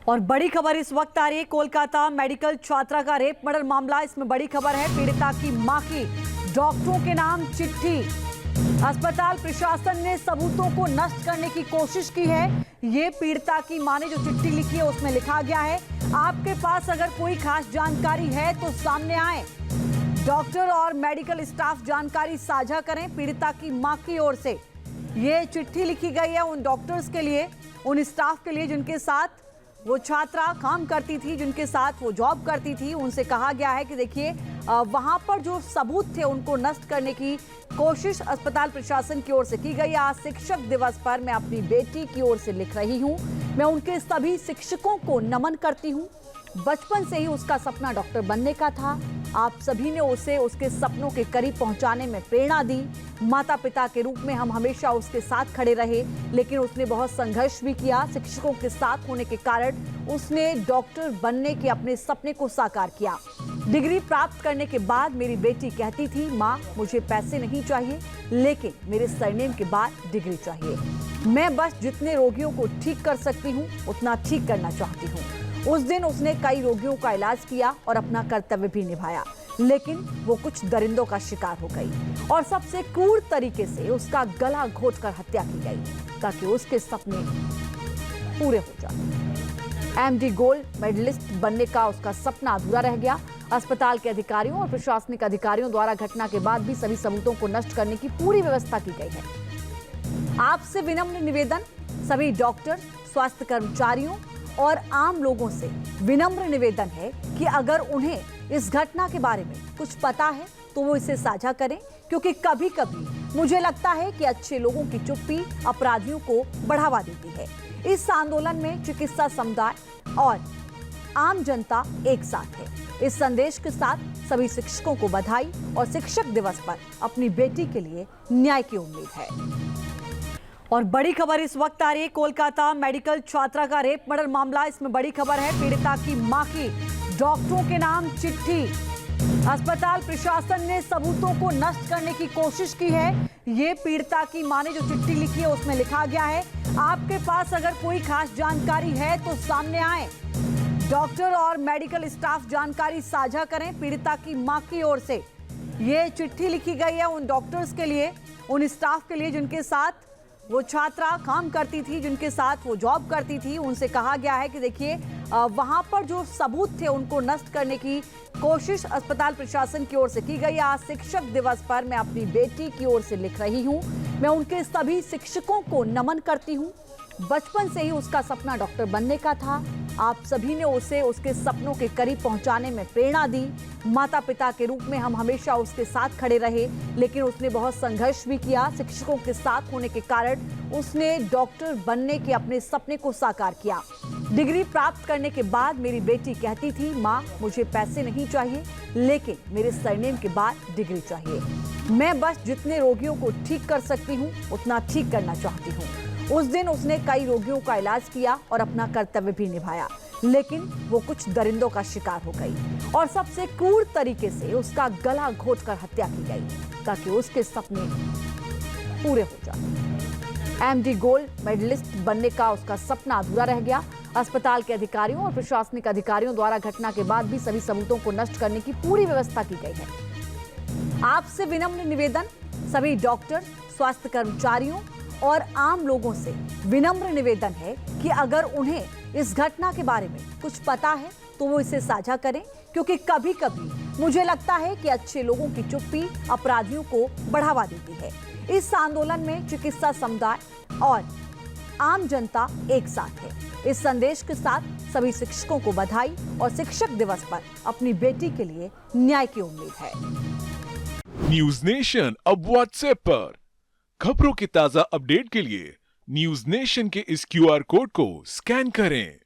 और बड़ी खबर इस वक्त आ रही है। कोलकाता मेडिकल छात्रा का रेप मर्डर मामला, इसमें बड़ी खबर है। पीड़िता की मां की डॉक्टरों के नाम चिट्ठी। अस्पताल प्रशासन ने सबूतों को नष्ट करने की कोशिश की है। ये पीड़िता की मां ने जो चिट्ठी लिखी है उसमें लिखा गया है, आपके पास अगर कोई खास जानकारी है तो सामने आए। डॉक्टर और मेडिकल स्टाफ जानकारी साझा करें। पीड़िता की मां की ओर से ये चिट्ठी लिखी गई है उन डॉक्टर्स के लिए, उन स्टाफ के लिए जिनके साथ वो छात्रा काम करती थी, जिनके साथ वो जॉब करती थी। उनसे कहा गया है कि देखिए वहां पर जो सबूत थे उनको नष्ट करने की कोशिश अस्पताल प्रशासन की ओर से की गई। आज शिक्षक दिवस पर मैं अपनी बेटी की ओर से लिख रही हूं। मैं उनके सभी शिक्षकों को नमन करती हूं। बचपन से ही उसका सपना डॉक्टर बनने का था। आप सभी ने उसे उसके सपनों के करीब पहुंचाने में प्रेरणा दी। माता पिता के रूप में हम हमेशा उसके साथ खड़े रहे, लेकिन उसने बहुत संघर्ष भी किया। शिक्षकों के साथ होने के कारण उसने डॉक्टर बनने के अपने सपने को साकार किया। डिग्री प्राप्त करने के बाद मेरी बेटी कहती थी, माँ मुझे पैसे नहीं चाहिए, लेकिन मेरे सरनेम के बाद डिग्री चाहिए। मैं बस जितने रोगियों को ठीक कर सकती हूँ उतना ठीक करना चाहती हूँ। उस दिन उसने कई रोगियों का इलाज किया और अपना कर्तव्य भी निभाया, लेकिन वो कुछ दरिंदों का शिकार हो गई और सबसे क्रूर तरीके से उसका गला घोंटकर हत्या की गई ताकि उसके सपने पूरे हो जाए। एमडी गोल्ड मेडलिस्ट बनने का उसका सपना अधूरा रह गया। अस्पताल के अधिकारियों और प्रशासनिक अधिकारियों द्वारा घटना के बाद भी सभी सबूतों को नष्ट करने की पूरी व्यवस्था की गई है। आपसे विनम्र निवेदन, सभी डॉक्टर, स्वास्थ्य कर्मचारियों और आम लोगों से विनम्र निवेदन है कि अगर उन्हें इस घटना के बारे में कुछ पता है तो वो इसे साझा करें, क्योंकि कभी कभी मुझे लगता है कि अच्छे लोगों की चुप्पी अपराधियों को बढ़ावा देती है। इस आंदोलन में चिकित्सा समुदाय और आम जनता एक साथ है। इस संदेश के साथ सभी शिक्षकों को बधाई और शिक्षक दिवस पर अपनी बेटी के लिए न्याय की उम्मीद है। और बड़ी खबर इस वक्त आ रही है। कोलकाता मेडिकल छात्रा का रेप मर्डर मामला, इसमें बड़ी खबर है। पीड़िता की मां की डॉक्टरों के नाम चिट्ठी। अस्पताल प्रशासन ने सबूतों को नष्ट करने की कोशिश की है। ये पीड़िता की मां ने जो चिट्ठी लिखी है उसमें लिखा गया है, आपके पास अगर कोई खास जानकारी है तो सामने आए। डॉक्टर और मेडिकल स्टाफ जानकारी साझा करें। पीड़िता की मां की ओर से ये चिट्ठी लिखी गई है उन डॉक्टर्स के लिए, उन स्टाफ के लिए जिनके साथ वो छात्रा काम करती थी, जिनके साथ वो जॉब करती थी। उनसे कहा गया है कि देखिए वहां पर जो सबूत थे उनको नष्ट करने की कोशिश अस्पताल प्रशासन की ओर से की गई। आज शिक्षक दिवस पर मैं अपनी बेटी की ओर से लिख रही हूं। मैं उनके सभी शिक्षकों को नमन करती हूं। बचपन से ही उसका सपना डॉक्टर बनने का था। आप सभी ने उसे उसके सपनों के करीब पहुंचाने में प्रेरणा दी। माता पिता के रूप में हम हमेशा उसके साथ खड़े रहे, लेकिन उसने बहुत संघर्ष भी किया। शिक्षकों के साथ होने के कारण उसने डॉक्टर बनने के अपने सपने को साकार किया। डिग्री प्राप्त करने के बाद मेरी बेटी कहती थी, माँ मुझे पैसे नहीं चाहिए, लेकिन मेरे सरनेम के बाद डिग्री चाहिए। मैं बस जितने रोगियों को ठीक कर सकती हूँ उतना ठीक करना चाहती हूँ। उस दिन उसने कई रोगियों का इलाज किया और अपना कर्तव्य भी निभाया, लेकिन वो कुछ दरिंदों का शिकार हो गई और सबसे क्रूर तरीके से उसका गला घोंटकर हत्या की गई ताकि उसके सपने पूरे हो जाए। एमडी गोल्ड मेडलिस्ट बनने का उसका सपना अधूरा रह गया। अस्पताल के अधिकारियों और प्रशासनिक अधिकारियों द्वारा घटना के बाद भी सभी सबूतों को नष्ट करने की पूरी व्यवस्था की गई है। आपसे विनम्र निवेदन, सभी डॉक्टर, स्वास्थ्य कर्मचारियों और आम लोगों से विनम्र निवेदन है कि अगर उन्हें इस घटना के बारे में कुछ पता है तो वो इसे साझा करें, क्योंकि कभी कभी मुझे लगता है कि अच्छे लोगों की चुप्पी अपराधियों को बढ़ावा देती है। इस आंदोलन में चिकित्सा समुदाय और आम जनता एक साथ है। इस संदेश के साथ सभी शिक्षकों को बधाई और शिक्षक दिवस पर अपनी बेटी के लिए न्याय की उम्मीद है। न्यूज नेशन अब व्हाट्सएप पर खबरों की ताजा अपडेट के लिए न्यूज नेशन के इस क्यूआर कोड को स्कैन करें।